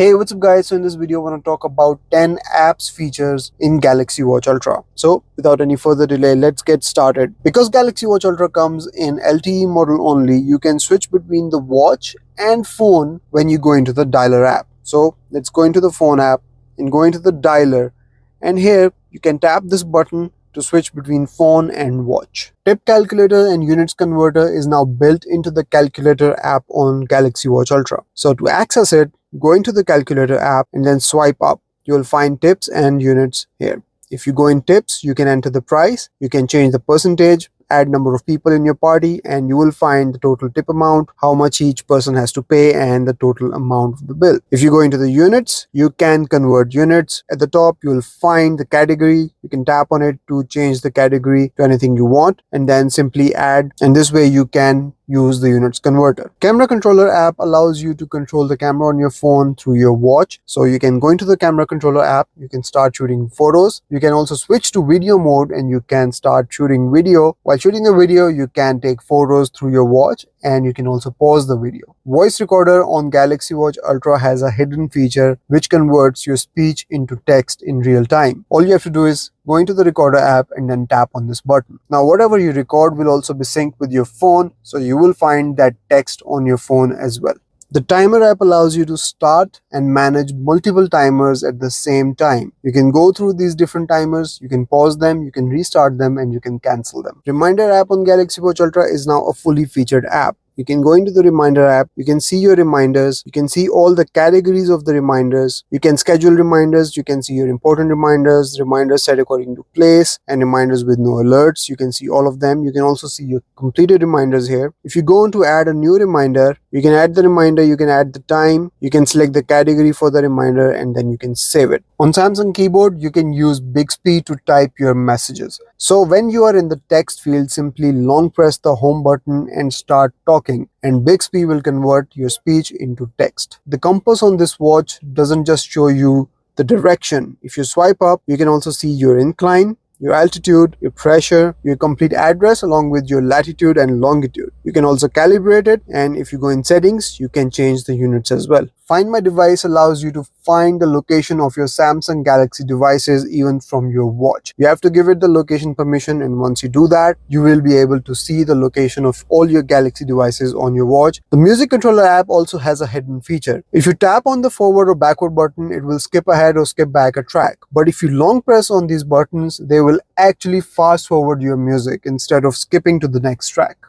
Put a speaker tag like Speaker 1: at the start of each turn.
Speaker 1: Hey, what's up guys? So in this video I want to talk about 10 apps features in Galaxy Watch Ultra. So without any further delay, let's get started. Because Galaxy Watch Ultra comes in LTE model only, you can switch between the watch and phone when you go into the dialer app. So let's go into the phone app and go into the dialer, and here you can tap this button to switch between phone and watch. Tip calculator and units converter is now built into the calculator app on Galaxy Watch Ultra. So to access it, go into the calculator app and then swipe up. You'll find tips and units here. If you go in tips, you can enter the price, you can change the percentage, add number of people in your party, and you will find the total tip amount, how much each person has to pay, and the total amount of the bill. If you go into the units, you can convert units. At the top, you will find the category. You can tap on it to change the category to anything you want, and then simply add, and this way you can use the units converter. Camera controller app allows you to control the camera on your phone through your watch. So you can go into the camera controller app, you can start shooting photos. You can also switch to video mode and you can start shooting video. While shooting a video, you can take photos through your watch, and you can also pause the video. Voice recorder on Galaxy Watch Ultra has a hidden feature which converts your speech into text in real time. All you have to do is go into the recorder app and then tap on this button. Now whatever you record will also be synced with your phone, so you will find that text on your phone as well. The timer app allows you to start and manage multiple timers at the same time. You can go through these different timers, you can pause them, you can restart them, and you can cancel them. Reminder app on Galaxy Watch Ultra is now a fully featured app. You can go into the reminder app, you can see your reminders, you can see all the categories of the reminders, you can schedule reminders, you can see your important reminders, reminders set according to place, and reminders with no alerts. You can see all of them. You can also see your completed reminders here. If you go on to add a new reminder, you can add the reminder, you can add the time, you can select the category for the reminder, and then you can save it. On Samsung keyboard, you can use Bixby to type your messages. So when you are in the text field, simply long press the home button and start talking, and Bixby will convert your speech into text. The compass on this watch doesn't just show you the direction. If you swipe up, you can also see your incline, your altitude, your pressure, your complete address along with your latitude and longitude. You can also calibrate it, and if you go in settings, you can change the units as well. Find My Device allows you to find the location of your Samsung Galaxy devices even from your watch. You have to give it the location permission, and once you do that, you will be able to see the location of all your Galaxy devices on your watch. The music controller app also has a hidden feature. If you tap on the forward or backward button, it will skip ahead or skip back a track. But if you long press on these buttons, they will actually fast forward your music instead of skipping to the next track.